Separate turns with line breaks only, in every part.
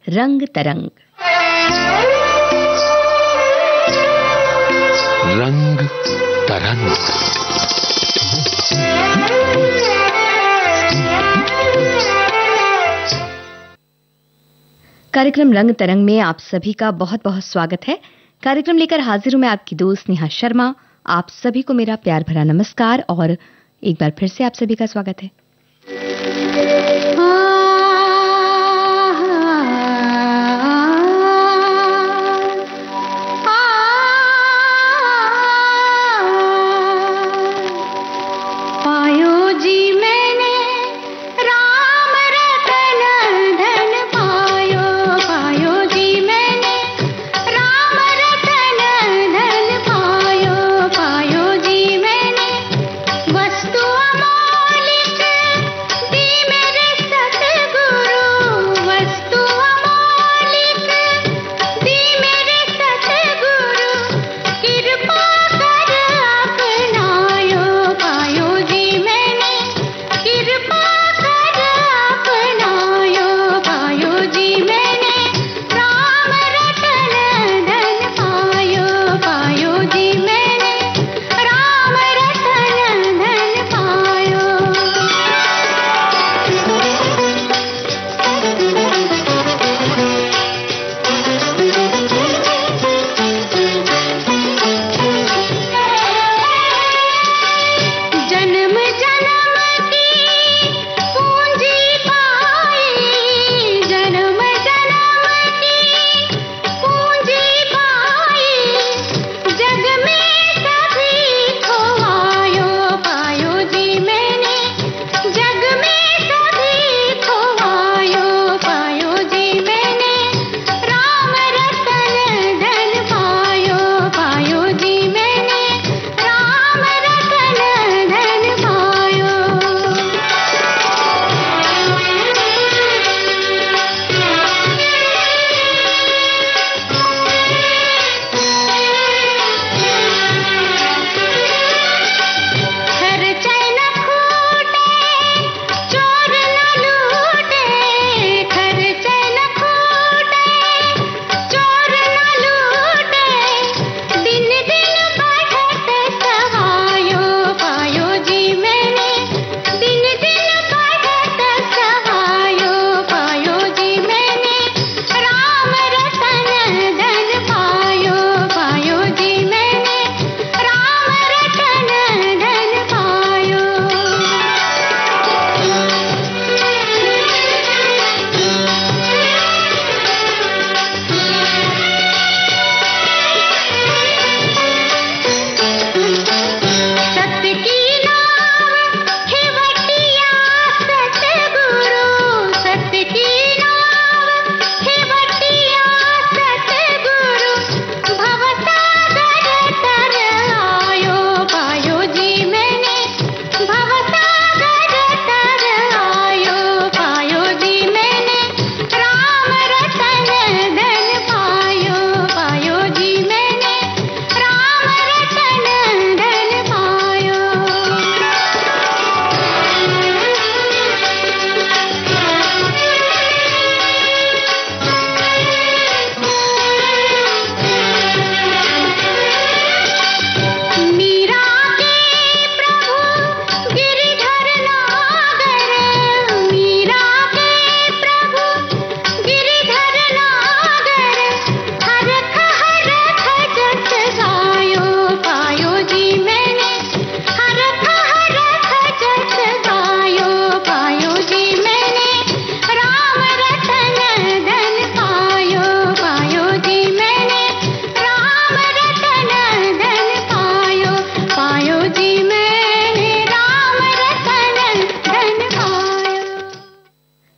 रंग तरंग।
रंग तरंग।
कार्यक्रम रंग तरंग में आप सभी का बहुत बहुत स्वागत है। कार्यक्रम लेकर हाजिर हूं मैं आपकी दोस्त नेहा शर्मा। आप सभी को मेरा प्यार भरा नमस्कार और एक बार फिर से आप सभी का स्वागत है।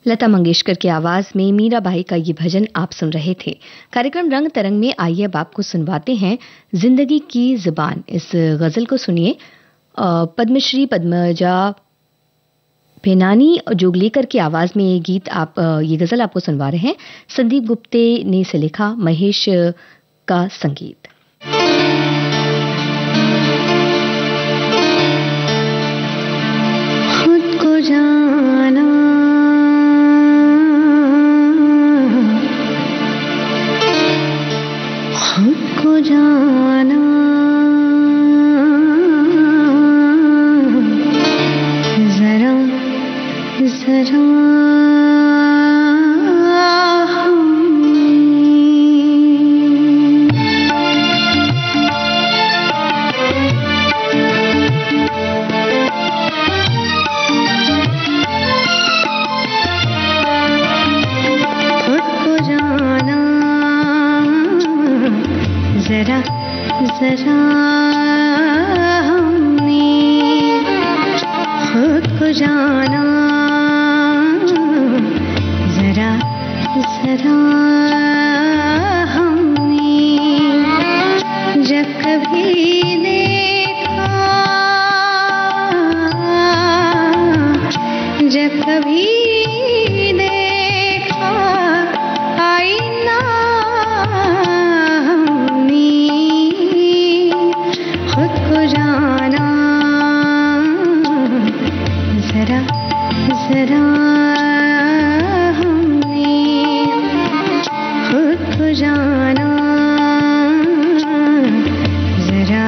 लता मंगेशकर की आवाज में मीराबाई का ये भजन आप सुन रहे थे। कार्यक्रम रंग तरंग में आइए अब आपको सुनवाते हैं जिंदगी की जुबान। इस गजल को सुनिए। पद्मश्री पद्मजा भेनानी जोगलेकर की आवाज में ये गीत ये गजल आपको सुनवा रहे हैं। संदीप गुप्ते ने इसे लिखा, महेश का संगीत।
खुद को जाना जरा हमने खुद को जाना, जरा जरा हमने जब कभी देखा, जब कभी देखा आईना हमने खुद को जाना, जरा जरा हमने खुद को जाना, जरा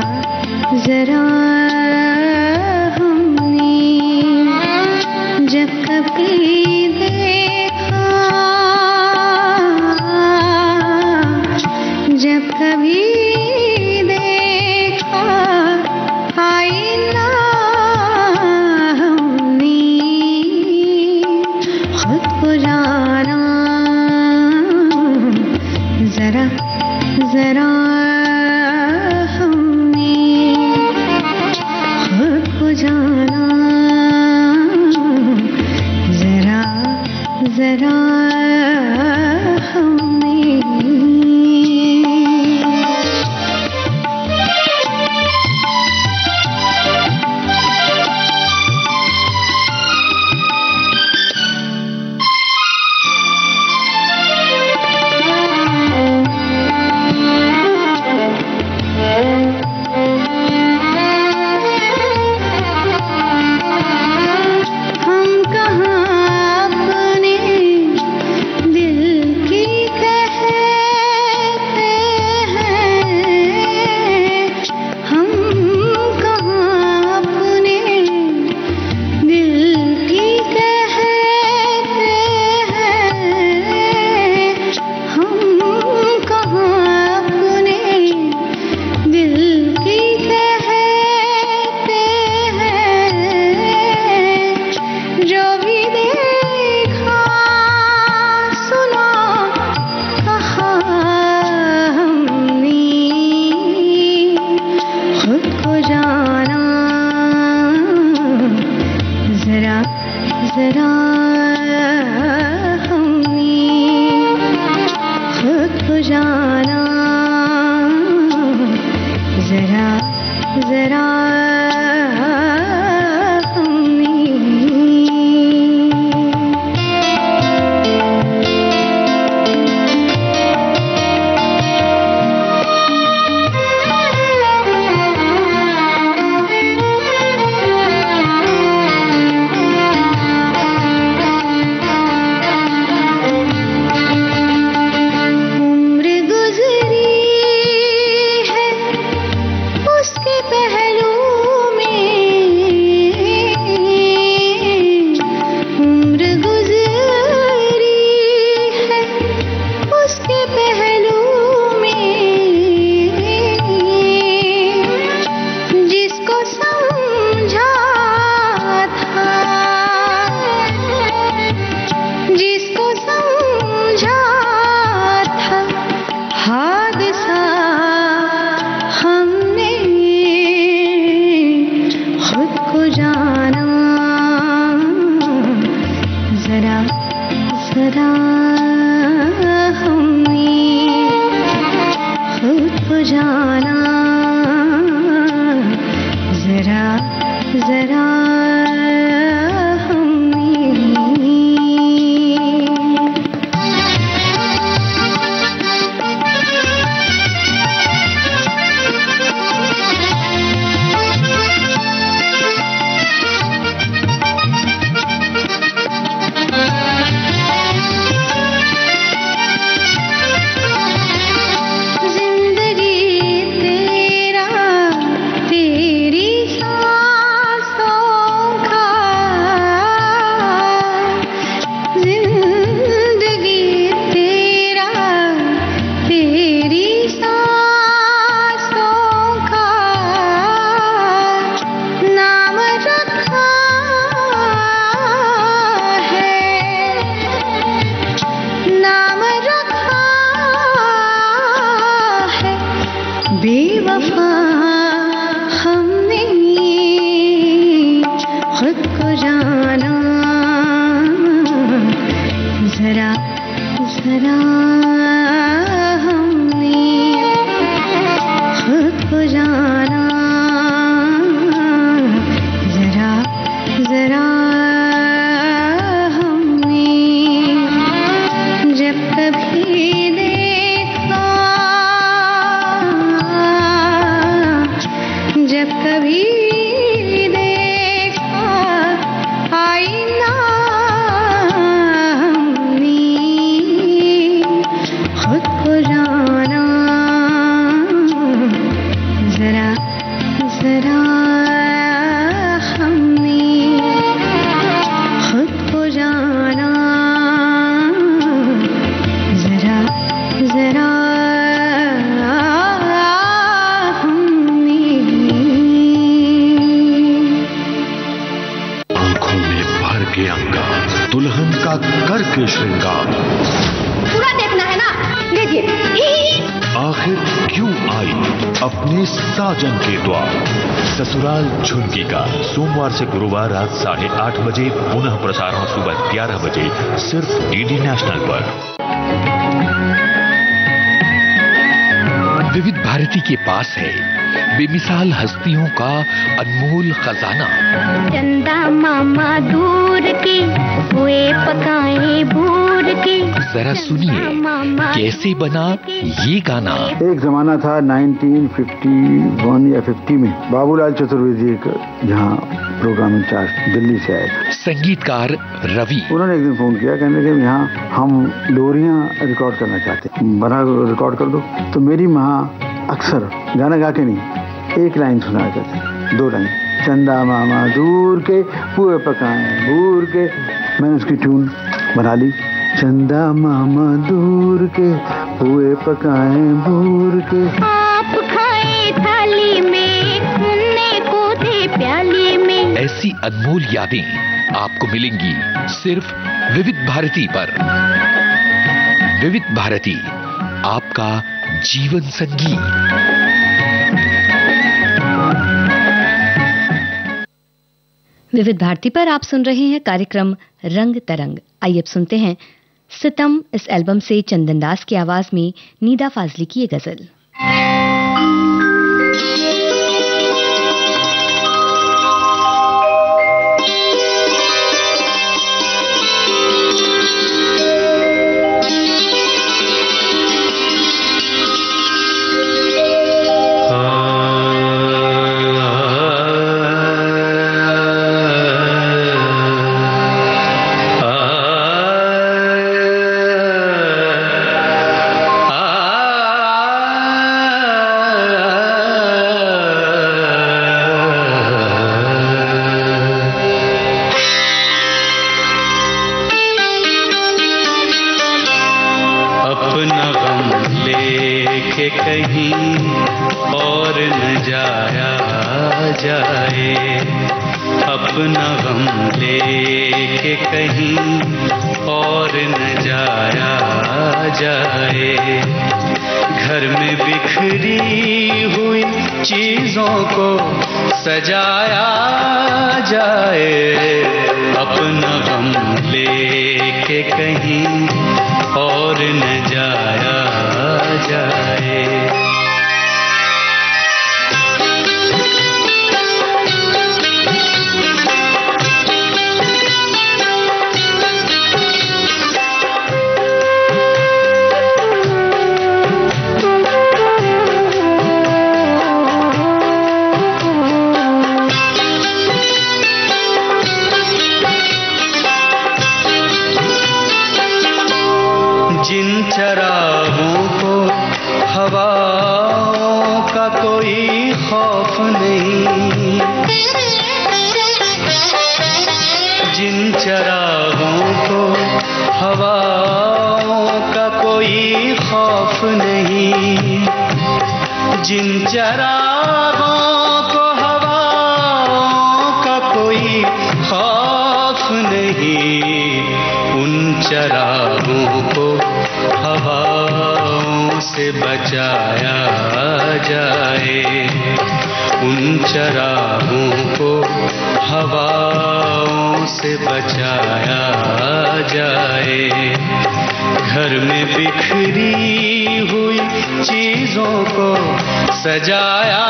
जरा हमने खुद को जाना, जरा जरा हमने जब कभी देखा, जब कभी देखा आईना हमने खुद को जाना, जरा जरा हमने खुद को जाना, जरा जरा हमने।
आंखों में भर के अंगार, दुल्हन का करके श्रृंगार,
पूरा देखना है ना, लीजिए।
आखिर क्यों आई अपने साजन के द्वार। ससुराल झुमकी का सोमवार से गुरुवार रात 8:30 बजे, पुनः प्रसारण सुबह 11 बजे, सिर्फ डीडी नेशनल पर।
विविध भारती के पास है बेमिसाल हस्तियों का अनमोल खजाना।
चंदा मामा दूर के हुए पकाए भूर के,
जरा सुनिए कैसे बना ये गाना।
एक जमाना था 1951 या 50 में, बाबूलाल चतुर्वेदी एक यहाँ प्रोग्राम इंचार्ज दिल्ली से आए।
संगीतकार रवि,
उन्होंने एक दिन फोन किया, कहने लगे यहाँ हम लोरियां रिकॉर्ड करना चाहते हैं, बना रिकॉर्ड कर दो। तो मेरी माँ अक्सर गाना गा के नहीं, एक लाइन सुनाया करते, 2 लाइन, चंदा मामा दूर के पुए पकाए भूर के। मैंने उसकी ट्यून बना ली, चंदा मामा दूर के पुए पकाए भूर के।
आप खाए थाली में, सुनने को थे प्याली में।
ऐसी अनमोल यादें आपको मिलेंगी सिर्फ विविध भारती पर। विविध भारती, आपका जीवन संगीत।
विविध भारती पर आप सुन रहे हैं कार्यक्रम रंग तरंग। आइए अब सुनते हैं सितम इस एल्बम से चंदन दास की आवाज में नीदा फाजली की ये गजल।
सजाया जाए, अपना गम लेके कहीं और न जाया जाए। चरागों को हवाओं का कोई खौफ नहीं, जिन चरागों को हवाओं का कोई खौफ नहीं, जिन चरागों को हवाओं का कोई खौफ नहीं, उन चरागों को हवाओं से बचाया जाए, उन चरागों को हवाओं से बचाया जाए। घर में बिखरी हुई चीजों को सजाया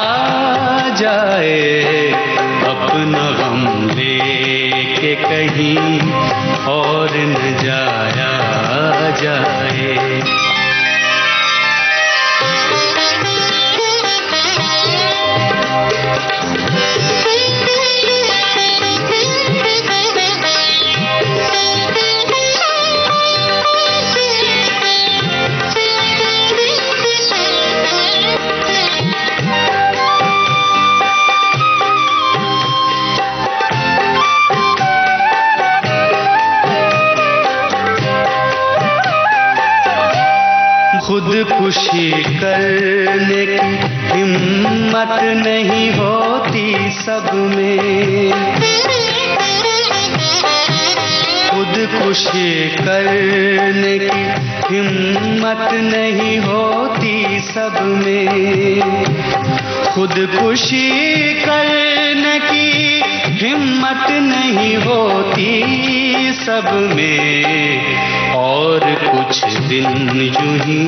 जाए। अपना गम लेके कहीं और न जाया जाए। खुदकुशी करने की हिम्मत नहीं होती सब में। खुदकुशी करने की हिम्मत नहीं होती सब में। खुदकुशी करने की हिम्मत नहीं होती सब में। और कुछ दिन यूं ही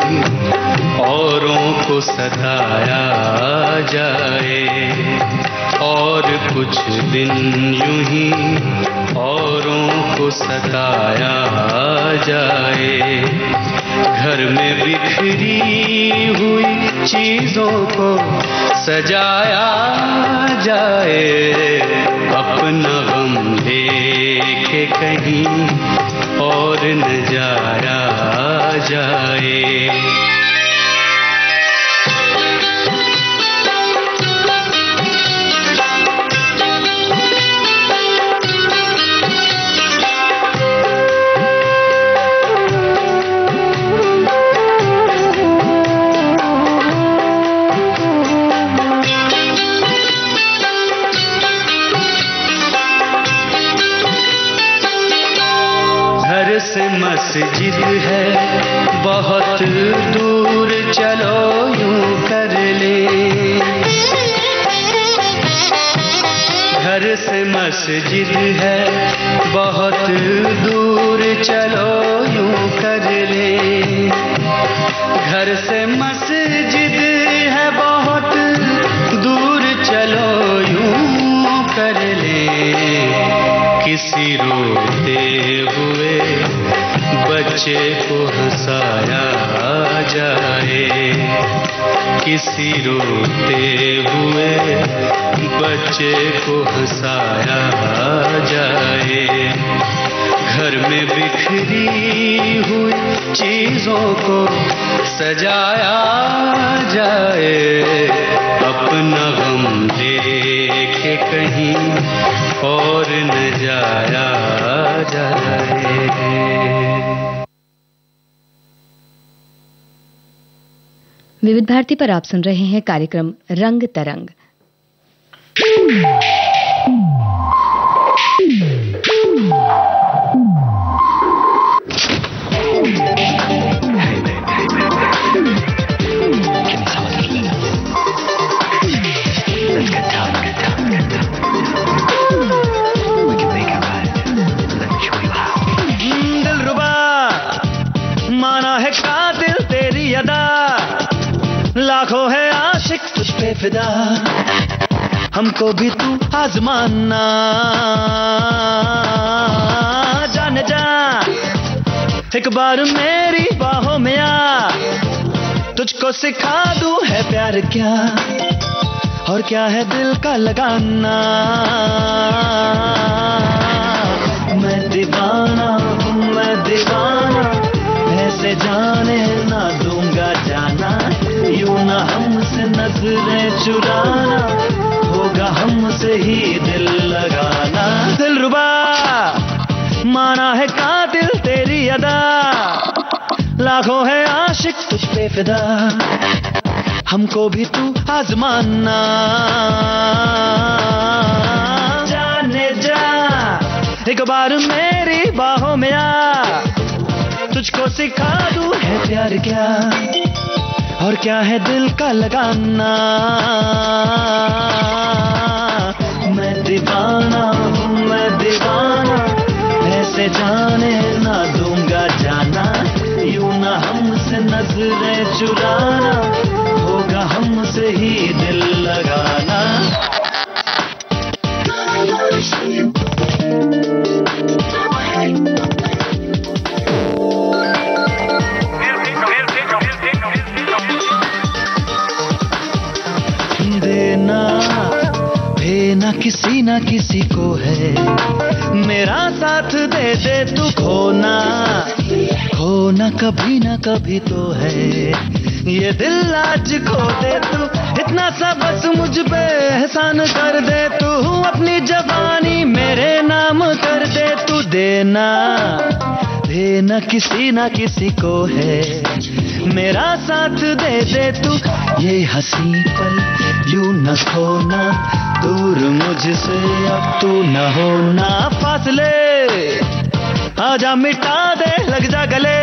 औरों को सताया जाए। और कुछ दिन यूं ही औरों को सताया जाए। घर में बिखरी हुई चीजों को सजाया जाए। अपना गम लेके कहीं और न जाया जाए। से मस्जिद है बहुत दूर, चलो यूं कर ले। घर से मस्जिद है बहुत दूर, चलो यूं कर ले। घर से मस्जिद है बहुत दूर, चलो यूं कर ले। किसी रोते हुए बच्चे को हंसाया जाए। किसी रोते हुए बच्चे को हंसाया जाए। घर में बिखरी हुई चीजों को सजाया जाए। अपना गम लेके कहीं और न जाया जाए।
विविध भारती पर आप सुन रहे हैं कार्यक्रम रंग तरंग।
लाखों है आशिक तुझ पे फिदा, हमको भी तू आजमाना। जाने जा एक बार मेरी बाहों में आ, तुझको सिखा दूं है प्यार क्या और क्या है दिल का लगाना। मैं दीवाना हूँ, मैं दीवाना, ऐसे जाने ना दूंगा जाना। यूं ना हमसे नजरें चुराना, होगा हमसे ही दिल लगाना। दिलरुबा माना है कातिल तेरी अदा, लाखों है आशिक तुझ पे फिदा, हमको भी तू आजमाना। जाने जा एक बार मेरी बाहों में आ, तुझको सिखा दूं है प्यार क्या और क्या है दिल का लगाना। मैं दीवाना हूँ, मैं दीवाना, ऐसे जाने ना दूंगा जाना। यूं ना हमसे नजरें चुराना, होगा हमसे ही दिल लगाना। देना भेना किसी ना किसी को है, मेरा साथ दे दे तू खोना, खोना कभी ना कभी तो है। ये दिल आज खो दे तू, इतना सा बस मुझ पे एहसान कर दे तू, अपनी जवानी मेरे नाम कर दे तू। देना देना किसी ना किसी को है, मेरा साथ दे दे तू। ये हंसी पल यूं न खोना, दूर मुझसे अब तू न होना। फासले आजा मिटा दे, लग जा गले,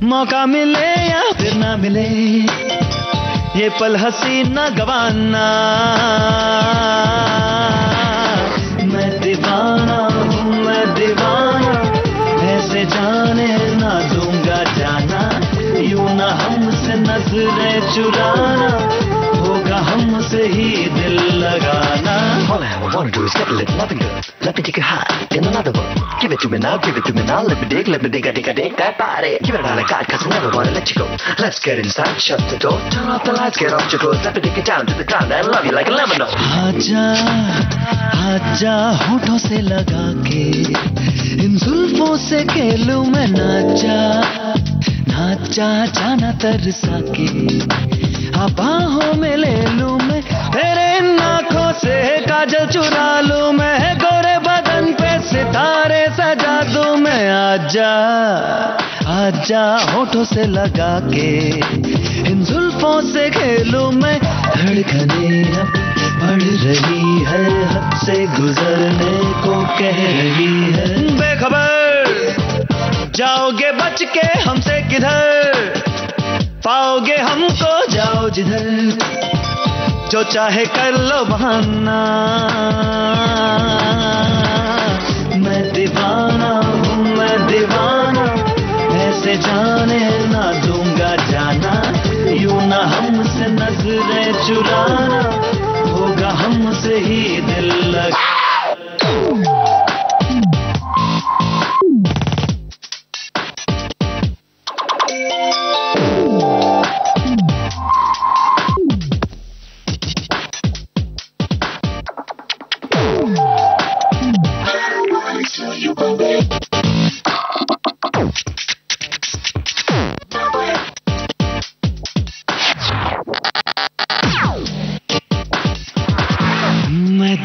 मौका मिले या फिर ना मिले, ये पल हंसी न गवाना। मैं दीवाना हूँ, मैं दीवाना, ऐसे जाने ना दूंगा जाना। यूं ना हमसे नजरें चुराना, होगा हमसे ही दिल लगाना।
All I ever wanna do is get a little loving good. Let me take you high in another world. Give it to me now, give it to me now. Let me dig that body. Give it all I got, 'cause I never wanna let you go. Let's get inside, shut the door, turn off the lights, get off your clothes. Let me take it down to the ground and love you like a lemon.
आजा आजा होठों से लगा के, इन जुल्फों से खेलूं मैं नाचा नाचा, जाना तरसा के, बाहों में ले लूं मैं, तेरे आँखों से काजल चुरा लूं मैं, गोरे बदन पे सितारे सजा दूं मैं। आजा आजा होठों से लगा के, इन जुल्फों से खेलूं मैं, धड़कने अब बढ़ रही है, हद से गुजरने को कह रही है। बेखबर जाओगे बच के हमसे किधर, पाओगे हमको जाओ जिधर, जो चाहे कर लो बहाना। मैं दीवाना हूँ, मैं दीवाना, ऐसे जाने ना दूंगा जाना। यूं ना हमसे नजरें चुराना, होगा हमसे ही दिल लगा।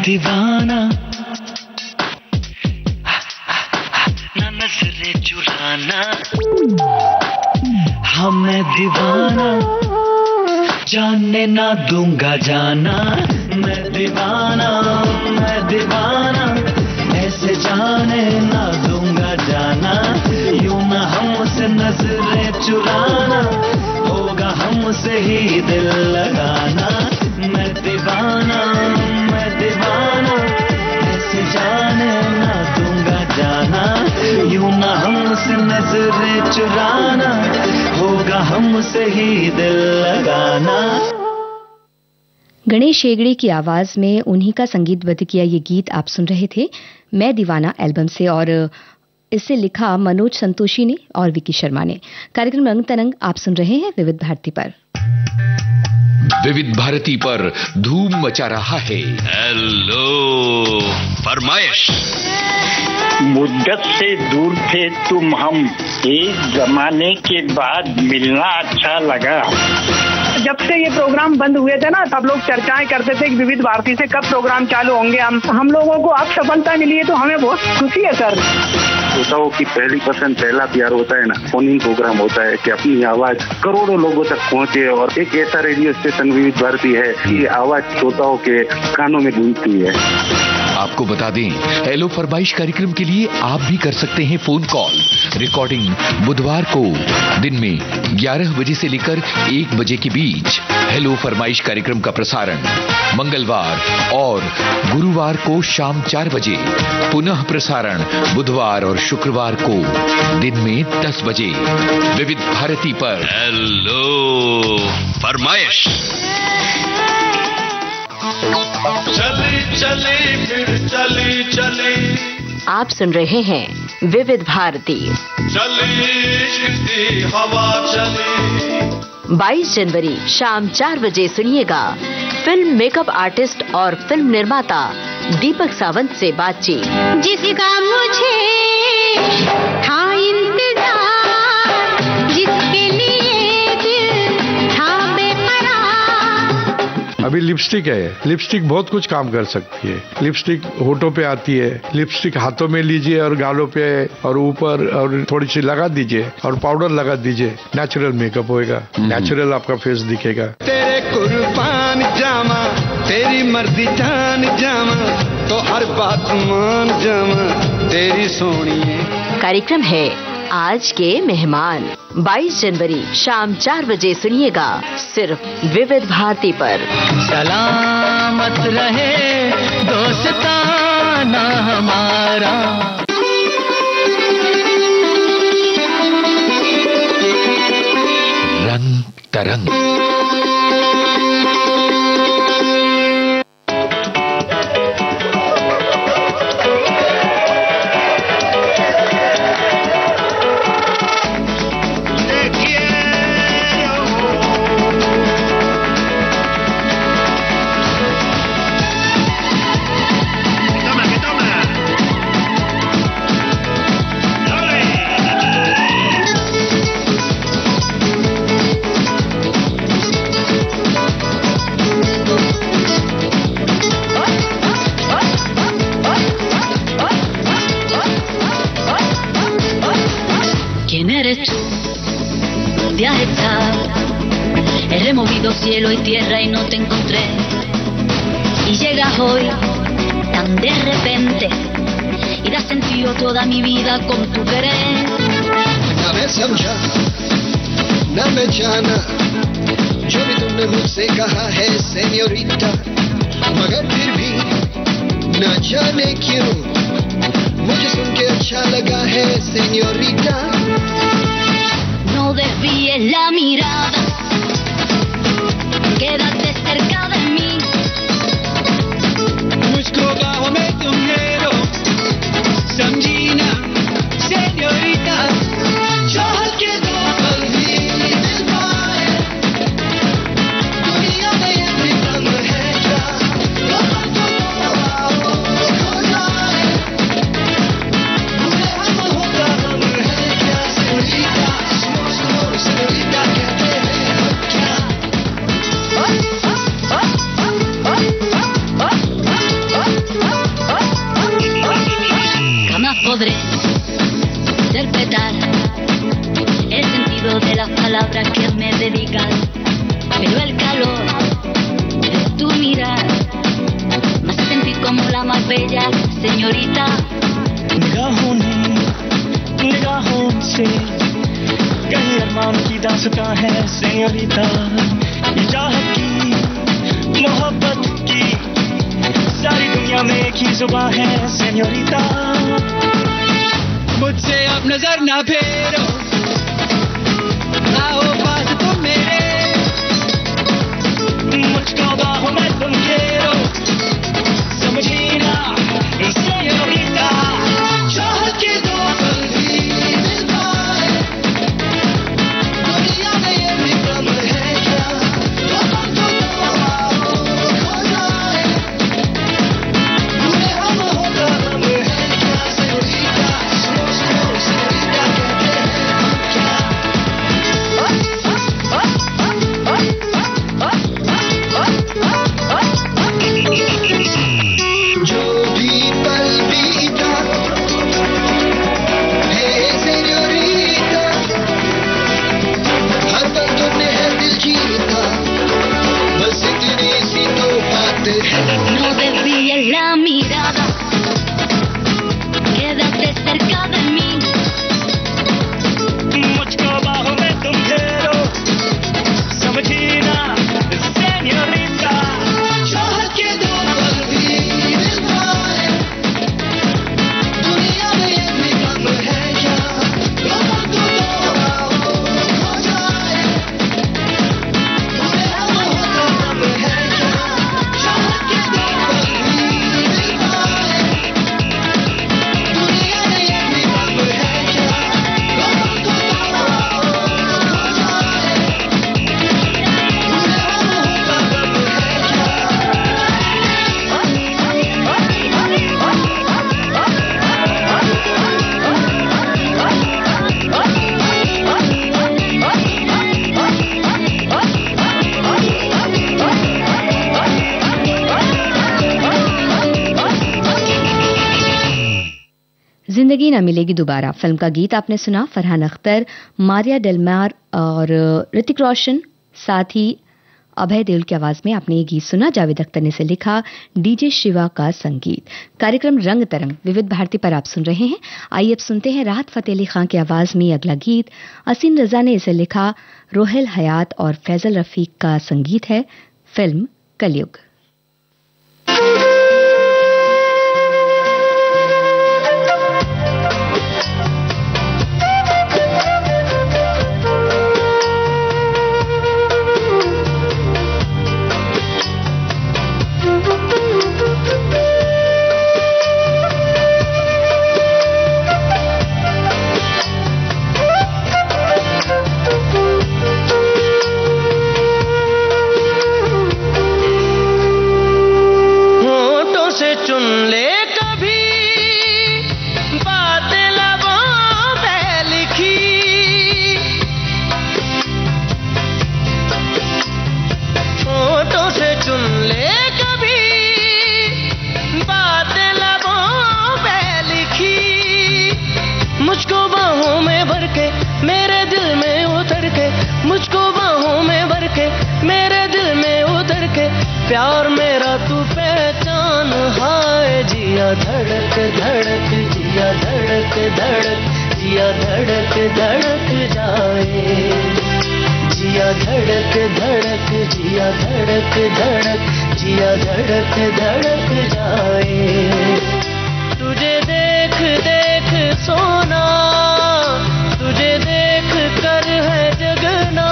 दीवाना ना नजरें चुराना, हाँ मैं दीवाना, जानने ना दूंगा जाना। मैं दीवाना, मैं दीवाना, ऐसे जाने ना दूंगा जाना। यूं ना हमसे नजरें चुराना, होगा हमसे ही दिल लगाना। मैं दीवाना, मैं दीवाना, ऐसे जाने ना दूंगा जाना। यूं ना हमसे नजरें चुराना, होगा हमसे ही दिल लगाना।
गणेश हेगड़े की आवाज में उन्हीं का संगीतबद्ध किया ये गीत आप सुन रहे थे मैं दीवाना एल्बम से, और इसे लिखा मनोज संतोषी ने और विकी शर्मा ने। कार्यक्रम रंग तरंग आप सुन रहे हैं विविध भारती पर।
विविध भारती पर धूम मचा रहा है हेलो फरमाइश।
मुद्दत से दूर थे तुम हम, एक जमाने के बाद मिलना अच्छा लगा।
जब से ये प्रोग्राम बंद हुए थे ना, तब लोग चर्चाएं करते थे कि विविध भारती से कब प्रोग्राम चालू होंगे। हम लोगों को अब सफलता मिली है तो हमें बहुत खुशी है सर।
श्रोताओं की पहली पसंद, पहला प्यार होता है ना, फोन प्रोग्राम होता है कि अपनी आवाज करोड़ों लोगों तक पहुंचे, और एक ऐसा रेडियो स्टेशन विविध भारती है कि आवाज श्रोताओं के कानों में गूंजती है।
आपको बता दें, हेलो फरमाइश कार्यक्रम के लिए आप भी कर सकते हैं फोन कॉल। रिकॉर्डिंग बुधवार को दिन में 11 बजे से लेकर 1 बजे के बीच। हेलो फरमाइश कार्यक्रम का प्रसारण मंगलवार और गुरुवार को शाम 4 बजे। पुनः प्रसारण बुधवार और शुक्रवार को दिन में 10 बजे विविध भारती पर।
हेलो फरमाइश।
चली चली फिर चली चली।
आप सुन रहे हैं विविध भारती।
चली इश्क की हवा चली।
22 जनवरी शाम 4 बजे सुनिएगा फिल्म मेकअप आर्टिस्ट और फिल्म निर्माता दीपक सावंत से बातचीत।
जिसका मुझे था इंतजार, जिसके लिए दिल था बेकरार।
अभी लिपस्टिक है, लिपस्टिक बहुत कुछ काम कर सकती है। लिपस्टिक होठों पे आती है, लिपस्टिक हाथों में लीजिए और गालों पे और ऊपर और थोड़ी सी लगा दीजिए और पाउडर लगा दीजिए, नेचुरल मेकअप होएगा, नेचुरल आपका फेस दिखेगा।
तेरे कुर्बान जामा, तेरी मर्जी जान जामा, तो हर बात मान जामा, तेरी सोनी।
कार्यक्रम है आज के मेहमान। 22 जनवरी शाम 4 बजे सुनिएगा सिर्फ विविध भारती पर।
सलामत रहे दोस्ताना हमारा।
रंग तरंग।
Viaje tal, he removido cielo y tierra y no te encontré. Y llegas hoy tan de repente y das sentido toda mi vida con tu querer.
ना मैं समझा ना मैं जाना जो भी तुमने मुझसे कहा है सेन्योरिटा, मगर फिर भी ना जाने क्यों मुझे सुन के अच्छा लगा है senorita.
No desvíes la mirada, quédate cerca de mí.
मुझको बाहों में तुम ले लो, समझी ना सेन्योरिटा। चाहत के दो पल भी मिल पाए, दुनिया में ये भी दम है क्या, आओ खो जाए, मुझे हम होगा हम है क्या senorita.
Jamás podré interpretar el sentido de las palabras que me dedicas, pero el calor de tu mirar me hace sentir como la más bella señorita.
निगाहों से कहीं अरमान की दास्तां है सेन्योरिटा। ये चाहत की मोहब्बत की सारी दुनिया में एक ही जुबां है सेन्योरिटा।
मुझसे अब नजर ना फेरो, आओ पास तुम मेरे,
मुझको बाहों में तुम घेरो, समझी ना सेन्योरिटा।
चाहत के दो पल भी मिल पाए, दुनिया में ये भी दम है क्या, आओ खो जाए, मुझे हम होगा हम है क्या सेन्योरिटा। सेन्योरिटा कहते हैं
जिंदगी न मिलेगी दोबारा फिल्म का गीत आपने सुना। फरहान अख्तर, मारिया डेलमार और ऋतिक रोशन, साथ ही अभय देओल की आवाज में आपने ये गीत सुना। जावेद अख्तर ने इसे लिखा, डीजे शिवा का संगीत। कार्यक्रम रंग तरंग विविध भारती पर आप सुन रहे हैं। आइए अब सुनते हैं राहत फतेह अली खान की आवाज में अगला गीत। असीम रजा ने इसे लिखा, रोहेल हयात और फैजल रफीक का संगीत है। फिल्म कलयुग।
प्यार मेरा तू पहचान, हाय जिया धड़क धड़क, जिया धड़क धड़क, जिया धड़क धड़क जाए, जिया धड़क धड़क, जिया धड़क धड़क, जिया धड़क धड़क जाए। तुझे देख देख सोना, तुझे देख कर है जगना,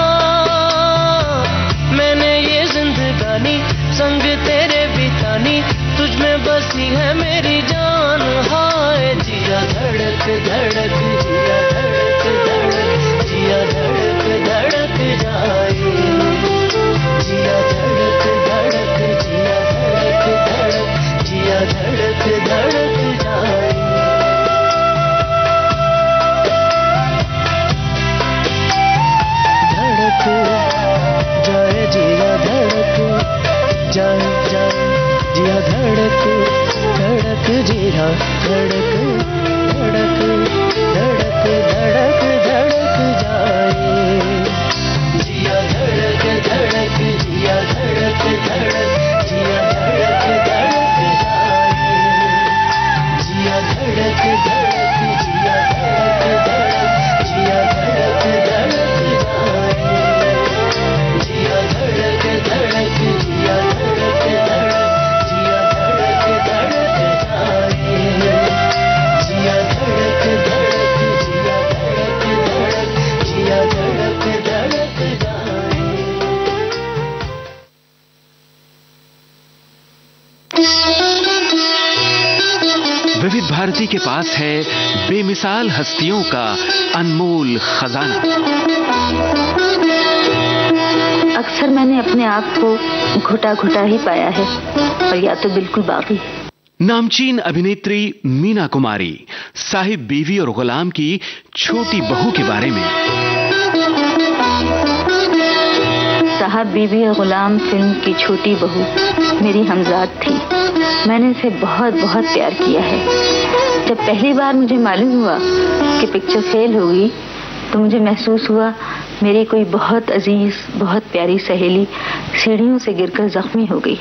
मैंने ये जिंदगानी संग तेरे बितानी, तुझ में बसी है मेरी जान, हाय जिया धड़क धड़क, जिया धड़क धड़क, जिया धड़क धड़क जाए, जिया धड़क धड़क, जिया धड़क धड़क, जिया धड़क धड़क जाए। धड़क जाए जिया धड़क जाए जाए, जिया धड़क धड़क, जिया धड़क धड़क धड़क धड़क धड़क जाए, जिया धड़क धड़क, जिया धड़क धड़क, जिया धड़क धड़क जाए, जिया धड़क धड़क, जिया धड़क धड़क, जिया धड़क धड़क जाए, जिया धड़क धड़क, जिया धड़क धड़क, जिया धड़क धड़क जाए, जिया धड़क धड़क, जिया धड़क धड़क, जिया धड़क धड़क जाए।
विविध भारती के पास है बेमिसाल हस्तियों का अनमोल खजाना।
अक्सर मैंने अपने आप को घुटा घुटा ही पाया है, और या तो बिल्कुल बाकी।
नामचीन अभिनेत्री मीना कुमारी साहिब बीवी और गुलाम की छोटी बहू के बारे में।
साहब बीवी और गुलाम फिल्म की छोटी बहू मेरी हमजाद थी। मैंने इसे बहुत बहुत प्यार किया है। जब पहली बार मुझे मालूम हुआ कि पिक्चर फेल होगी, तो मुझे महसूस हुआ मेरी कोई बहुत अजीज, बहुत प्यारी सहेली सीढ़ियों से गिरकर जख्मी हो गई।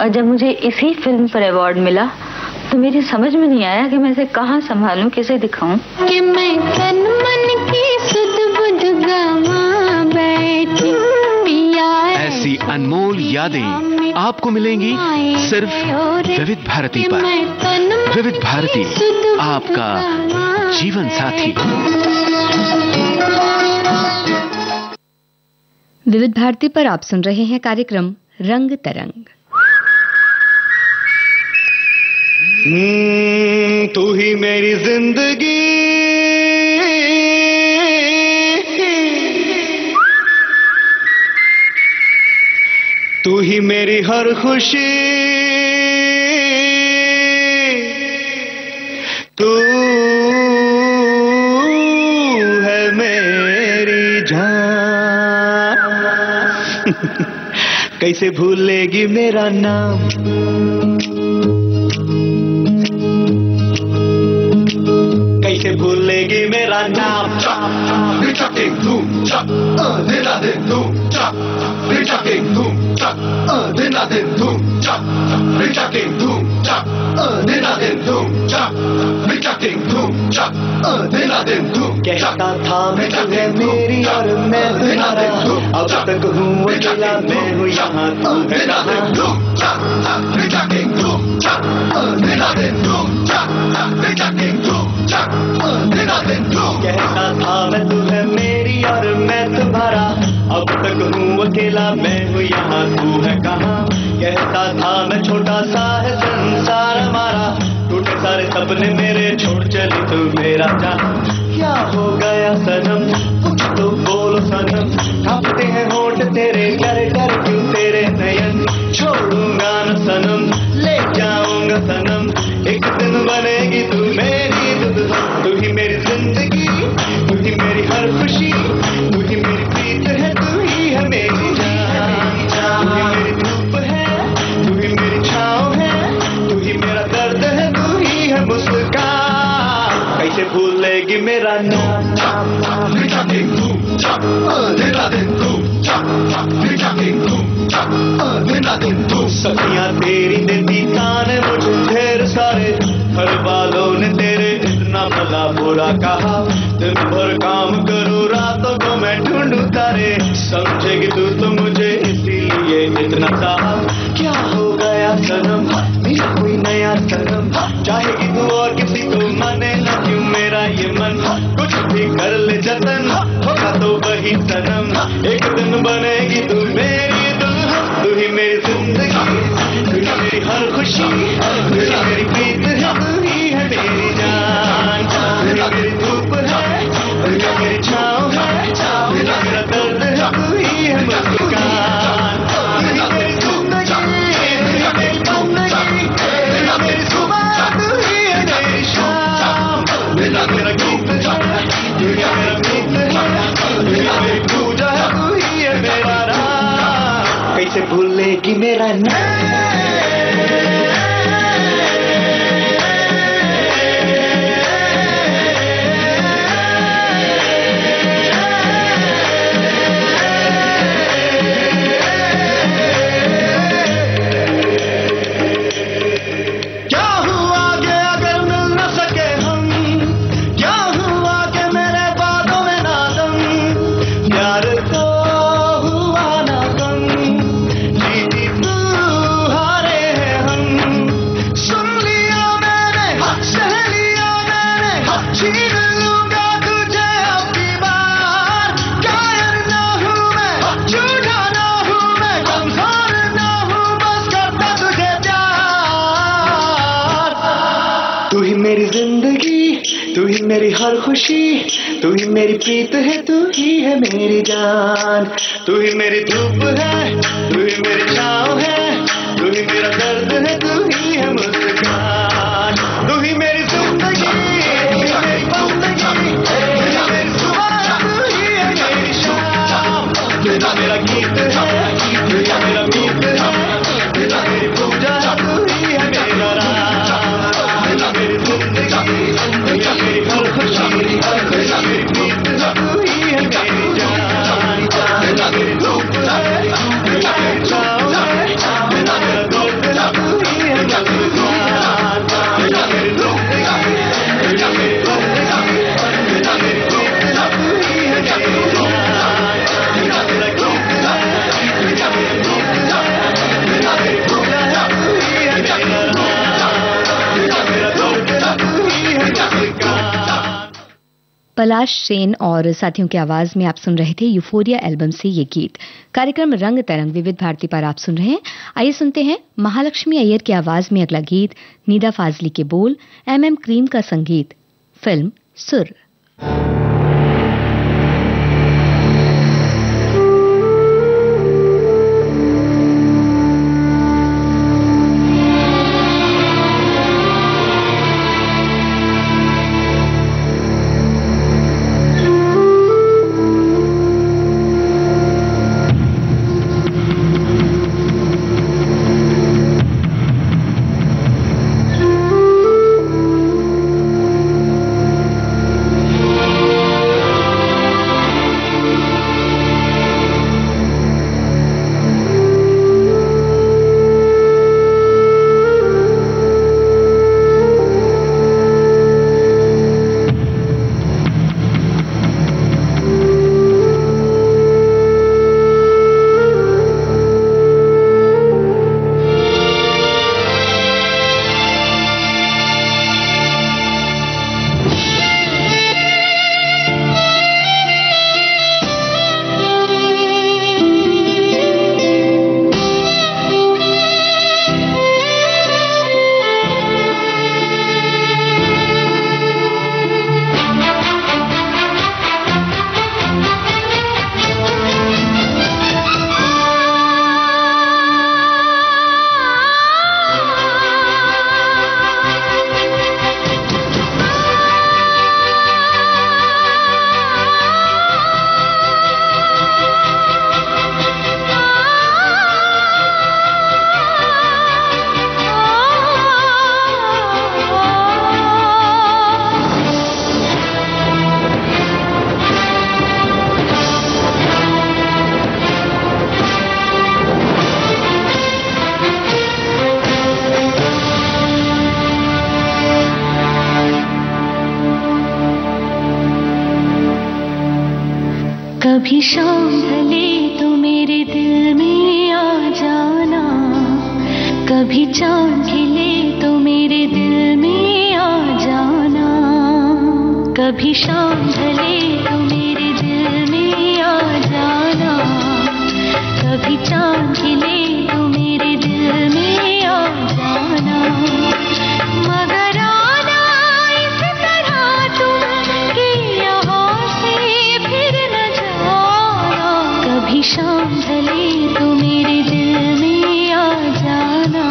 और जब मुझे इसी फिल्म पर अवार्ड मिला, तो मेरी समझ में नहीं आया कि मैं इसे कहाँ संभालूं, किसे दिखाऊं।
कि मैं तन मन की सुध बुध गवा बैठी,
ऐसी अनमोल यादें आपको मिलेंगी सिर्फ विविध भारती पर। विविध भारती, आपका जीवन साथी।
विविध भारती पर आप सुन रहे हैं कार्यक्रम रंग तरंग।
तू ही मेरी जिंदगी, तू ही मेरी हर खुशी, तू है मेरी जान। कैसे भूलेगी मेरा नाम, भूलेगी मेरा नाम। कहता था मैं तुझे मेरी और मैं तुम्हारा, अब तक हूँ अकेला मैं हूँ यहाँ तू है कहाँ। कहता था मैं तुझे मेरी और मैं तुम्हारा, अब तक हूँ अकेला मैं हूँ यहाँ तू है कहाँ। कहता था मैं छोटा सा है संसार हमारा, टूटे सारे सपने मेरे छोड़ चली तू मेरा चाह। क्या हो गया सनम कुछ तो बोलो सनम, कांपते हैं होंठ तेरे डर डर क्यों तेरे नयन। छोड़ूंगा न सनम ले जाऊंगा सनम, एक दिन बनेगी तू मेरी दुल्हन। तू ही मेरी जिंदगी तू ही मेरी हर खुशी, तू ही मेरी प्रीत है तू ही है मेरी जान। तू ही मेरी धूप है तू ही मेरी छाँव है, तू ही मेरा दर्द है तू ही है मुस्कान। कैसे भूलेगी मेरा नाम। सखियाँ तेरी देती ताने मुझे ढेर सारे, घर वालों ने तेरे इतना भला बुरा कहा। दिन भर काम करूँ रातों को मैं ढूंढूं तारे, समझेगी तू तो मुझे इसीलिए इतना चाहा। क्या हो गया सनम मेरा कोई नया सनम, चाहेगी तू और किसी को माने न क्यों मेरा ये मन। कुछ भी कर ले जतन होगा तो वही सनम, एक दिन बनेगी तू मेरी दुल्हन। तू ही मेरी जिंदगी तू ही मेरी हर खुशी, तू ही मेरी प्रीत है तू ही है मेरी जान। तू ही मेरी धूप है तू ही मेरी छाँव है, तू ही मेरा दर्द है तू ही है मुस्कान। तू ही मेरी जिंदगी तू ही मेरी जिंदगी, तू ही मेरी सुबह तू ही है मेरी शाम। तू ही मेरा गीत है तू ही मेरा मीत है, तू ही मेरी पूजा है तू ही है मेरा राम। कैसे भूलेगी मेरा नाम। मेरी हर खुशी तू ही मेरी प्रीत है तू ही है मेरी जान। तू ही मेरी धूप है तू ही मेरी छाँव है, तू ही मेरा दर्द है तू ही है मुस्कान। तू ही मेरी जिंदगी तू ही मेरी बंदगी, तू ही मेरी सुबह तू ही है मेरी शाम। तू मेरा गीत है तू ही मेरा मीत है, तू मेरी पूजा तू ही है मेरा राम। मेरी जिंदगी मेरी हर खुशी मेरी प्रीत है तू ही है मेरी जान। मेरी धूप है मेरी छाँव है, मेरा दर्द है तू ही है मुस्कान। मेरी जिंदगी मेरी बंदगी मेरी प्रीत है तू ही है मेरी जान। मेरा गीत है मेरी धूप है मेरी पूजा है तू ही है मेरा राम। मेरा दर्द है तू ही है मुस्कान।
पलाश सेन और साथियों की आवाज में आप सुन रहे थे यूफोरिया एल्बम से ये गीत। कार्यक्रम रंग तरंग विविध भारती पर आप सुन रहे हैं। आइए सुनते हैं महालक्ष्मी अय्यर की आवाज में अगला गीत। नीदा फाजली के बोल, MM क्रीम का संगीत, फिल्म सुर।
कभी चांद खिले तो मेरे दिल में आ जाना, कभी शाम ढले तो मेरे दिल में आ जाना, कभी चांद खिले तो मेरे दिल में आ जाना, मगर आना इस तरह तुम कि यहाँ से फिर न जाना, कभी शाम ढले तो मेरे दिल में आ जाना,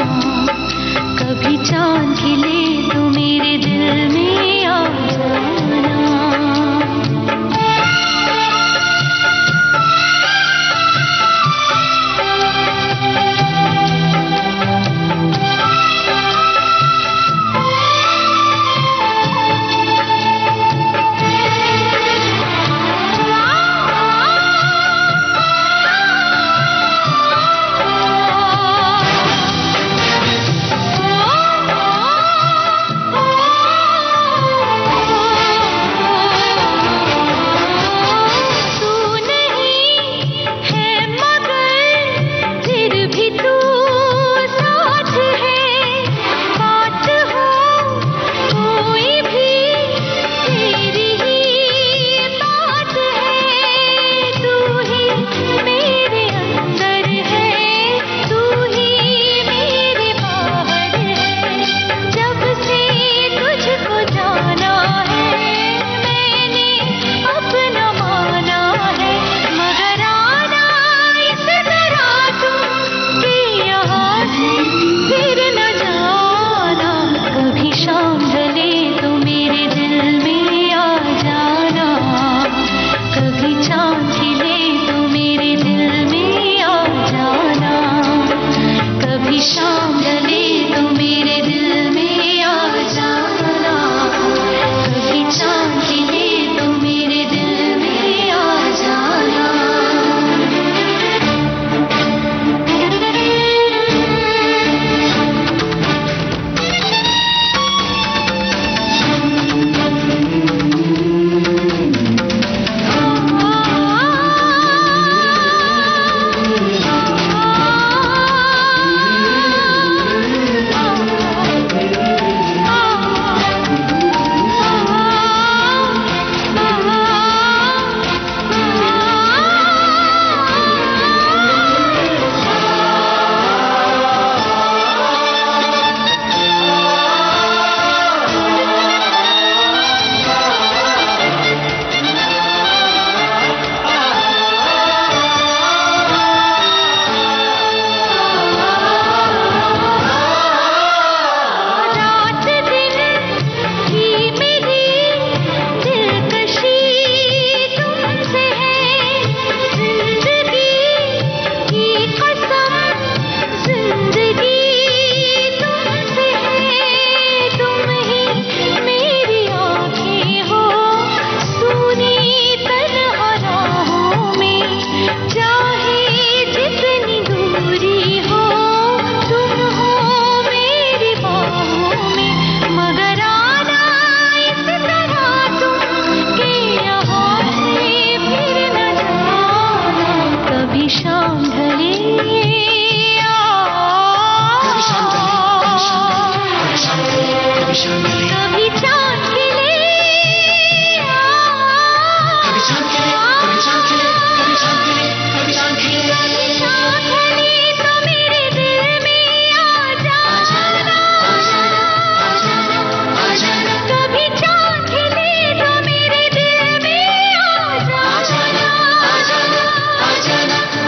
कभी चांद खिले तो मेरे दिल में आ जाना।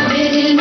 मेरे दिल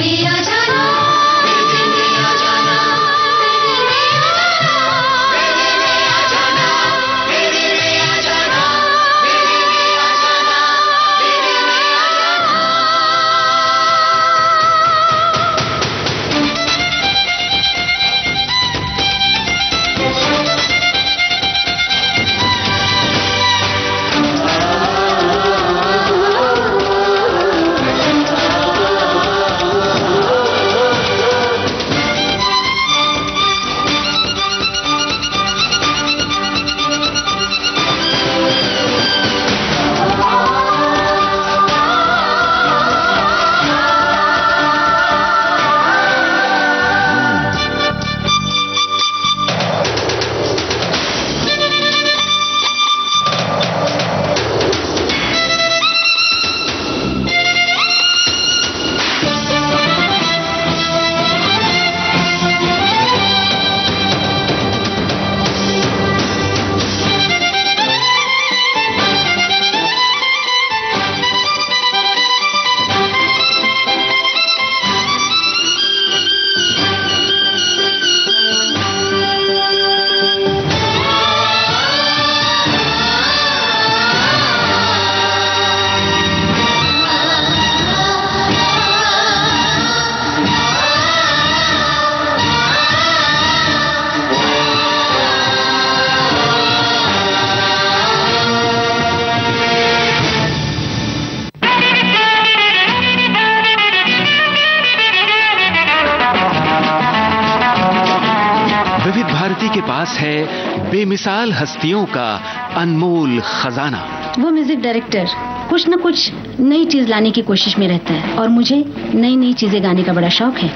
के पास है बेमिसाल हस्तियों का अनमोल खजाना।
वो म्यूजिक डायरेक्टर कुछ न कुछ नई चीज लाने की कोशिश में रहता है और मुझे नई नई चीजें गाने का बड़ा शौक है।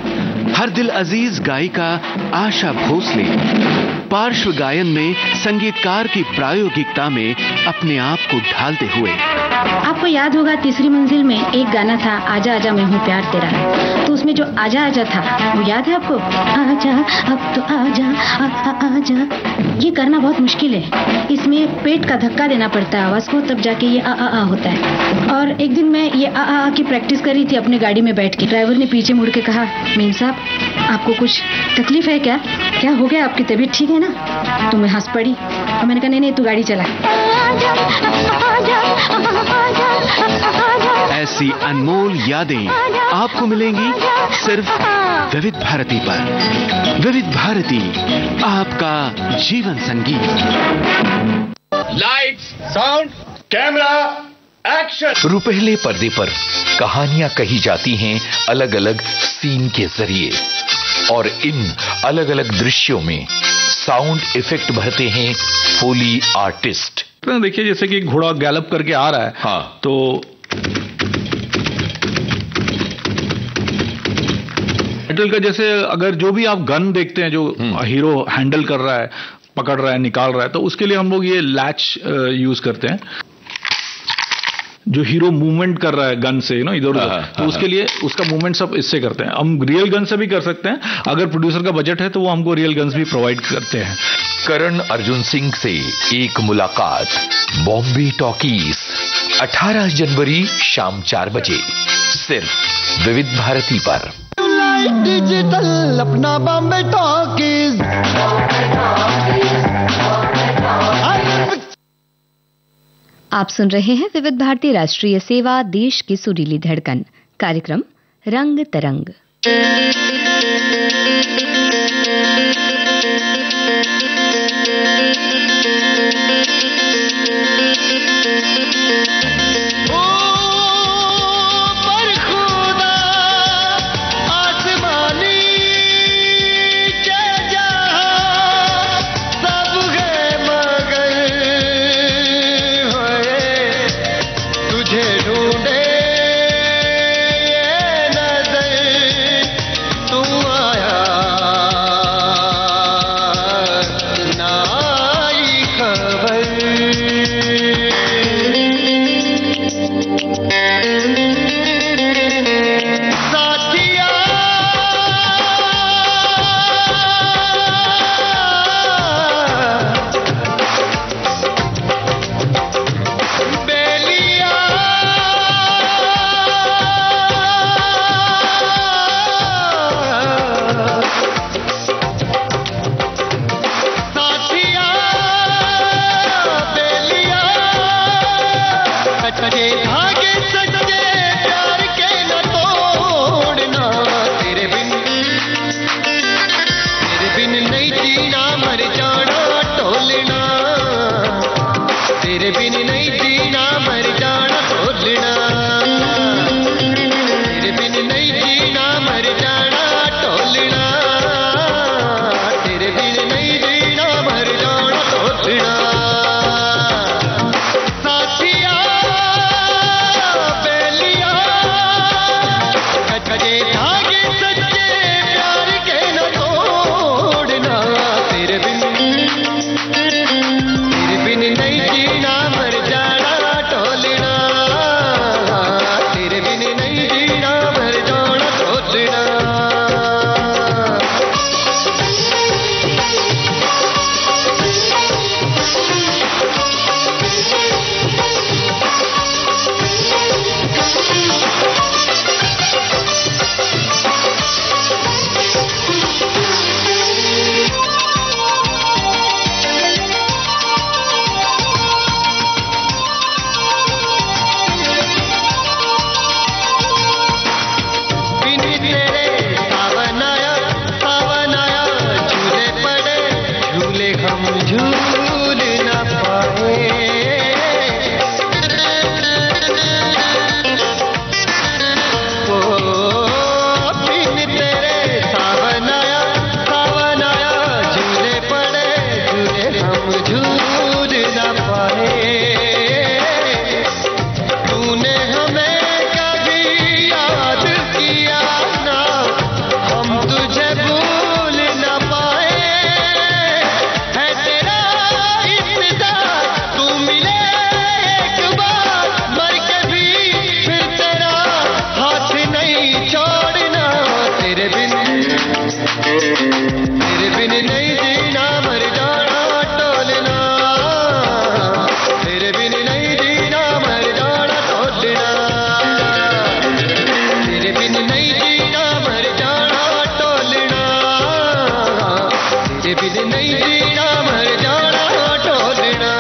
हर दिल अजीज गायिका आशा भोसले पार्श्व गायन में संगीतकार की प्रायोगिकता में अपने आप को ढालते हुए।
आपको याद होगा तीसरी मंजिल में एक गाना था, आजा आजा मैं हूँ प्यार तेरा, तो उसमें जो आजा आजा था वो याद है आपको? आजा अब तो आजा आजा। ये करना बहुत मुश्किल है, इसमें पेट का धक्का देना पड़ता है आवाज को, तब जाके ये आ होता है। और एक दिन मैं ये आ की प्रैक्टिस कर रही थी अपने गाड़ी में बैठ के। ड्राइवर ने पीछे मुड़ के कहा, मीम साहब आपको कुछ तकलीफ है क्या? क्या हो गया, आपकी तबीयत ठीक है ना? तो मैं हंस पड़ी और मैंने कहा नहीं तू गाड़ी चला।
ऐसी अनमोल यादें आपको मिलेंगी सिर्फ विविध भारती पर। विविध भारती, आपका जीवन संगीत।
Lights, sound, camera, action.
रुपहले पर्दे पर कहानियां कही जाती हैं अलग अलग सीन के जरिए, और इन अलग अलग दृश्यों में साउंड इफेक्ट भरते हैं फोली आर्टिस्ट।
देखिए जैसे कि घोड़ा गैलप करके आ रहा है,
हाँ,
तो मेटल का जैसे अगर जो भी आप गन देखते हैं जो हीरो हैंडल कर रहा है, पकड़ रहा है, निकाल रहा है, तो उसके लिए हम लोग ये लैच यूज करते हैं। जो हीरो मूवमेंट कर रहा है गन से इधर उधर, तो उसके लिए उसका मूवमेंट सब इससे करते हैं। हम रियल गन से भी कर सकते हैं, अगर प्रोड्यूसर का बजट है तो वो हमको रियल गन्स भी प्रोवाइड करते हैं।
करण अर्जुन सिंह से एक मुलाकात, बॉम्बे टॉकीज, 18 जनवरी शाम 4 बजे, सिर्फ विविध भारती पर।
डिजिटल अपना बॉम्बे टॉकीज।
आप सुन रहे हैं विविध भारती राष्ट्रीय सेवा, देश की सुरीली धड़कन, कार्यक्रम रंग तरंग।
नहीं छोड़ना, तेरे बिन नहीं जीना, मर जाना टोलना, तेरे बिन नहीं जीना, मर जाना टोलना, तेरे बिन नहीं जीना, मर जाना टोलना, तेरे बिन नहीं जीना, मर जाना टोलना।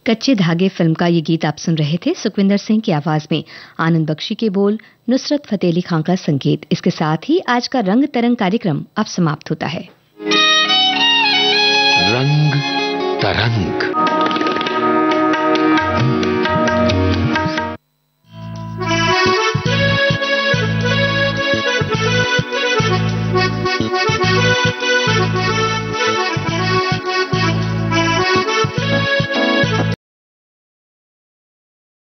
कच्चे धागे फिल्म का ये गीत आप सुन रहे थे सुखविंदर सिंह की आवाज में, आनंद बख्शी के बोल, नुसरत फतेह अली खां का संगीत। इसके साथ ही आज का रंग तरंग कार्यक्रम अब समाप्त होता है।
रंग तरंग।